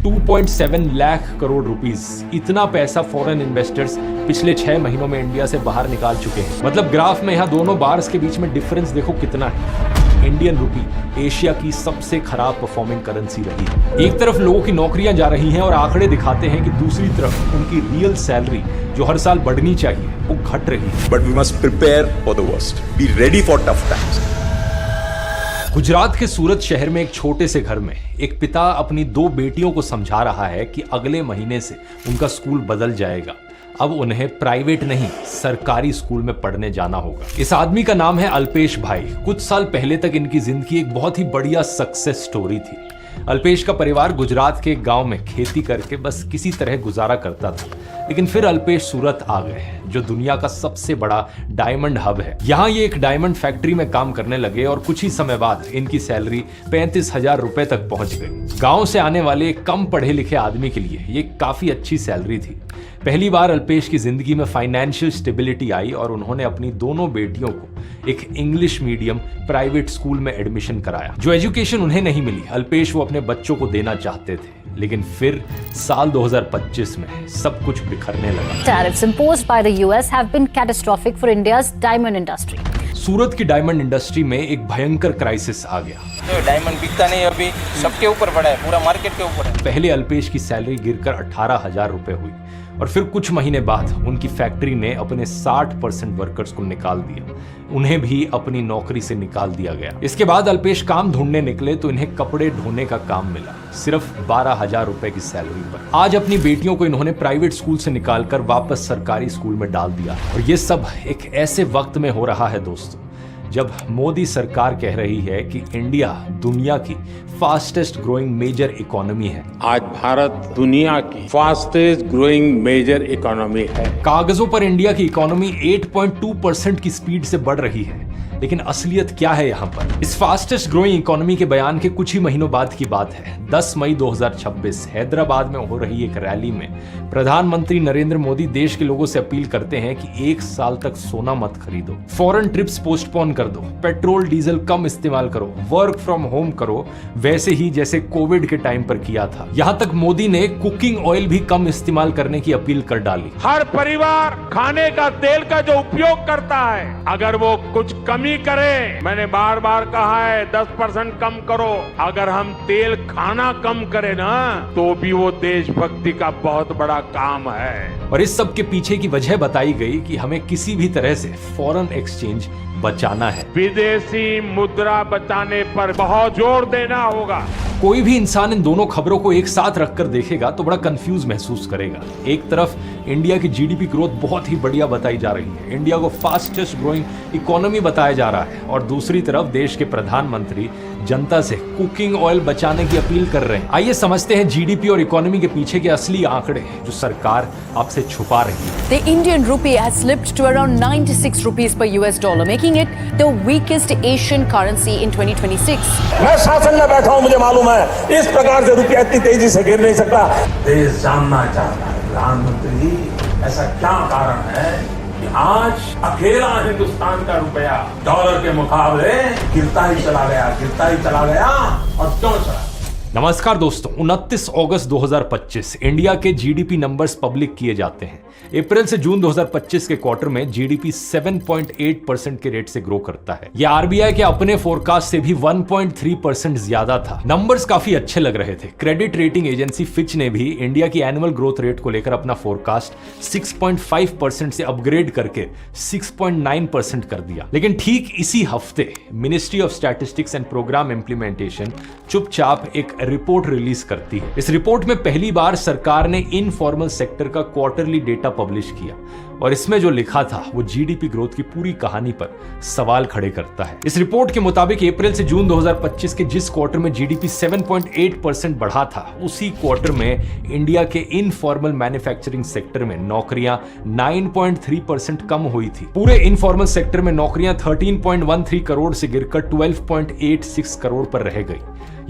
2.7 lakh crore rupees, इतना पैसा foreign investors पिछले 6 महीनों में इंडिया से बाहर निकाल चुके हैं। मतलब ग्राफ में यहाँ दोनों बार्स के बीच में डिफरेंस देखो कितना है। इंडियन रुपी एशिया की सबसे खराब परफॉर्मिंग करेंसी रही है। एक तरफ लोगों की नौकरियां जा रही हैं और आंकड़े दिखाते हैं कि दूसरी तरफ उनकी रियल सैलरी जो हर साल बढ़नी चाहिए वो घट रही है। But we must prepare for the worst, be ready for tough times. Gujarat के सूरत शहर में एक छोटे से घर में एक पिता अपनी 2 बेटियों को समझा रहा है कि अगले महीने से उनका स्कूल बदल जाएगा। अब उन्हें प्राइवेट नहीं सरकारी स्कूल में पढ़ने जाना होगा। इस आदमी का नाम है अल्पेश भाई। कुछ साल पहले तक इनकी जिंदगी एक बहुत ही बढ़िया सक्सेस स्टोरी थी। अल्पेश का परिवार गुजरात के एक गांव में खेती करके बस किसी तरह गुजारा करता था, लेकिन फिर अल्पेश सूरत आ गए, जो दुनिया का सबसे बड़ा डायमंड हब है। यहाँ ये एक डायमंड फैक्ट्री में काम करने लगे और कुछ ही समय बाद इनकी सैलरी 35,000 रुपए तक पहुंच गई। गांव से आने वाले एक कम पढ़े लिखे आदमी के लिए ये काफी अच्छी सैलरी थी। पहली बार अल्पेश की जिंदगी में फाइनेंशियल स्टेबिलिटी आई और उन्होंने अपनी दोनों बेटियों को एक इंग्लिश मीडियम प्राइवेट स्कूल में एडमिशन कराया। जो एजुकेशन उन्हें नहीं मिली, अल्पेश वो अपने बच्चों को देना चाहते थे, लेकिन फिर साल 2025 में सब कुछ बिखरने लगा। Tariffs imposed by the US have been catastrophic for India's diamond industry. सूरत की डायमंड इंडस्ट्री में एक भयंकर क्राइसिस आ गया। तो डायमंड बिकता नहीं, अभी सबके ऊपर पड़ा है, पूरा मार्केट के ऊपर है। पहले अल्पेश की सैलरी गिरकर 18,000 रुपए हुई और फिर कुछ महीने बाद उनकी फैक्ट्री ने अपने 60% वर्कर्स को निकाल दिया। उन्हें भी अपनी नौकरी से निकाल दिया गया। इसके बाद अल्पेश काम ढूंढने निकले तो इन्हें कपड़े ढोने का काम मिला, सिर्फ 12,000 रुपए की सैलरी पर। आज अपनी बेटियों को इन्होंने प्राइवेट स्कूल से निकालकर वापस सरकारी स्कूल में डाल दिया। और ये सब एक ऐसे वक्त में हो रहा है दोस्तों, जब मोदी सरकार कह रही है कि इंडिया दुनिया की फास्टेस्ट ग्रोइंग मेजर इकोनॉमी है। आज भारत दुनिया की फास्टेस्ट ग्रोइंग मेजर इकोनॉमी है। कागजों पर इंडिया की इकोनॉमी 8.2% की स्पीड से बढ़ रही है, लेकिन असलियत क्या है यहाँ पर? इस फास्टेस्ट ग्रोइंग इकोनॉमी के बयान के कुछ ही महीनों बाद की बात है। 10 मई 2026 हैदराबाद में हो रही एक रैली में प्रधानमंत्री नरेंद्र मोदी देश के लोगों से अपील करते हैं कि 1 साल तक सोना मत खरीदो, फॉरेन ट्रिप्स पोस्टपोन कर दो, पेट्रोल डीजल कम इस्तेमाल करो, वर्क फ्रॉम होम करो, वैसे ही जैसे कोविड के टाइम पर किया था। यहाँ तक मोदी ने कुकिंग ऑयल भी कम इस्तेमाल करने की अपील कर डाली। हर परिवार खाने का तेल का जो उपयोग करता है, अगर वो कुछ कमी करे, मैंने बार बार कहा है 10% कम करो। अगर हम तेल खाना कम करें ना, तो भी वो देशभक्ति का बहुत बड़ा काम है। और इस सब के पीछे की वजह बताई गई कि हमें किसी भी तरह से फॉरेन एक्सचेंज बचाना है। विदेशी मुद्रा बचाने पर बहुत जोर देना होगा। कोई भी इंसान इन दोनों खबरों को एक साथ रखकर देखेगा तो बड़ा कंफ्यूज महसूस करेगा। एक तरफ इंडिया की जीडीपी ग्रोथ बहुत ही बढ़िया बताई जा रही है, इंडिया को फास्टेस्ट ग्रोइंग इकोनॉमी बताया जा रहा है, और दूसरी तरफ देश के प्रधानमंत्री जनता से कुकिंग ऑयल बचाने की अपील कर रहे हैं। आइए समझते हैं जीडीपी और इकोनॉमी के पीछे के असली आंकड़े जो सरकार आपसे छुपा रही है। The Indian rupee has slipped to around 96 rupees per US dollar, making it the weakest Asian currency in 2026. मैं शासन में बैठा हूं, मुझे मालूम है इस प्रकार से रुपया इतनी तेजी से गिर नहीं सकता। देश जानना चाहता है प्रधानमंत्री जी, ऐसा क्या कारण है कि आज अकेला हिंदुस्तान का रुपया डॉलर के मुकाबले गिरता ही चला गया और क्यों चला? नमस्कार दोस्तों, 29 अगस्त 2025 इंडिया के जीडीपी नंबर्स पब्लिक किए जाते हैं। अप्रैल से जून 2025 के क्वार्टर में जीडीपी 7.8% के रेट से ग्रो करता है। यह आरबीआई के अपने फोरकास्ट से भी 1.3% ज्यादा था। नंबर्स काफी अच्छे लग रहे थे। क्रेडिट रेटिंग एजेंसी फिच ने भी इंडिया की एनुअल ग्रोथ रेट को लेकर अपना फोरकास्ट 6.5% से अपग्रेड करके 6.9% कर दिया। लेकिन ठीक इसी हफ्ते ministry of statistics and programme implementation चुपचाप एक रिपोर्ट रिलीज करती है। इस रिपोर्ट में पहली बार सरकार ने इनफॉर्मल सेक्टर का क्वार्टरली डेटा पब्लिश किया और इसमें जो लिखा था वो जीडीपी ग्रोथ की पूरी कहानी पर सवाल खड़े करता है। इस रिपोर्ट के मुताबिक अप्रैल से जून 2025 के जिस क्वार्टर में जीडीपी 7.8% बढ़ा था, उसी क्वार्टर में इंडिया के इनफॉर्मल मैन्युफैक्चरिंग सेक्टर में नौकरियां 9.3% कम हुई थी। पूरे इनफॉर्मल सेक्टर में नौकरियां 13.13 करोड़ से गिरकर 12.86 करोड़ पर रह गई।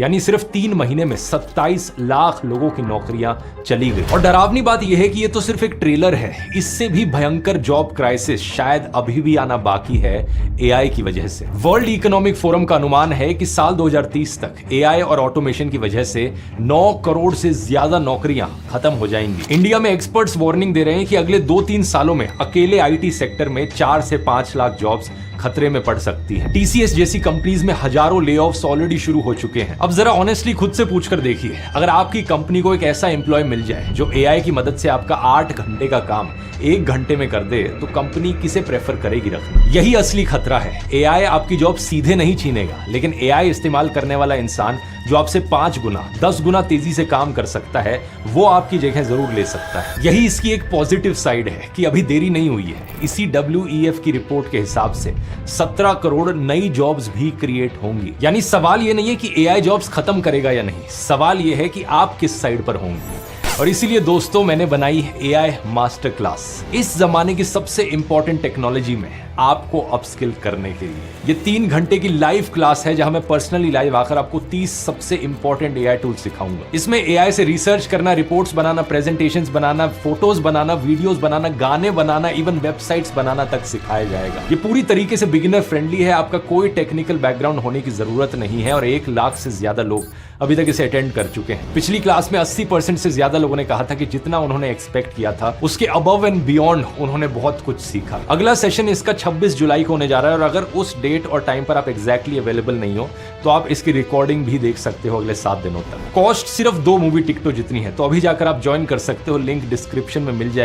यानी सिर्फ 3 महीने में 27 लाख लोगों की नौकरियां चली गई। और डरावनी बात यह है कि यह तो सिर्फ एक ट्रेलर है, इससे भी भयंकर जॉब क्राइसिस शायद अभी भी आना बाकी है एआई की वजह से। वर्ल्ड इकोनॉमिक फोरम का अनुमान है कि साल 2030 तक एआई और ऑटोमेशन की वजह से 9 करोड़ से ज्यादा नौकरियां खत्म हो जाएंगी। इंडिया में एक्सपर्ट्स वार्निंग दे रहे हैं कि अगले 2-3 सालों में अकेले आईटी सेक्टर में 4 से 5 लाख जॉब्स खतरे में पड़ सकती है। टीसीएस जैसी कंपनीज में हजारों लेऑफ्स ऑलरेडी शुरू हो चुके हैं। अब जरा ऑनेस्टली खुद से पूछकर देखिए, अगर आपकी कंपनी को एक ऐसा एम्प्लॉय मिल जाए जो एआई की मदद से आपका 8 घंटे का काम 1 घंटे में कर दे, तो कंपनी किसे प्रेफर करेगी रखना? यही असली खतरा है। एआई आपकी जॉब सीधे नहीं छीनेगा, लेकिन एआई इस्तेमाल करने वाला इंसान जो आपसे 5 गुना 10 गुना तेजी से काम कर सकता है, वो आपकी जगह जरूर ले सकता है। यही इसकी एक पॉजिटिव साइड है कि अभी देरी नहीं हुई है। इसी WEF की रिपोर्ट के हिसाब से 17 करोड़ नई जॉब्स भी क्रिएट होंगी। यानी सवाल ये नहीं है कि एआई जॉब्स खत्म करेगा या नहीं, सवाल ये है कि आप किस साइड पर होंगे। और इसीलिए दोस्तों मैंने बनाई एआई मास्टर क्लास, इस जमाने की सबसे इंपॉर्टेंट टेक्नोलॉजी में आपको अपस्किल करने के लिए। ये 3 घंटे की लाइव क्लास है जहां मैं पर्सनली लाइव आकर आपको 30 सबसे इंपॉर्टेंट एआई टूल्स सिखाऊंगा। इसमें एआई से रिसर्च करना, रिपोर्ट्स बनाना, प्रेजेंटेशंस बनाना, फोटोज बनाना, वीडियोस बनाना, गाने बनाना, इवन वेबसाइट्स बनाना तक सिखाया जाएगा। ये पूरी तरीके से बिगिनर फ्रेंडली है, आपका कोई टेक्निकल बैकग्राउंड होने की जरूरत नहीं है और 1 लाख से ज्यादा लोग अभी तक इसे अटेंड कर चुके हैं। पिछली क्लास में 80% से ज्यादा लोगों ने कहा था कि जितना उन्होंने एक्सपेक्ट किया था उसके अबव एंड बियॉन्ड उन्होंने बहुत कुछ सीखा। अगला सेशन इसका 26 जुलाई को होने जा रहा है और अगर उस डेट और टाइम पर आप एग्जैक्टली अवेलेबल नहीं हो तो आप इसकी रिकॉर्डिंग भी देख सकते हो अगले 7 दिनों तक। कॉस्ट सिर्फ 2 मूवी टिकटों जितनी है, तो अभी जाकर आप ज्वाइन कर सकते हो, लिंक डिस्क्रिप्शन में मिल जाएगा।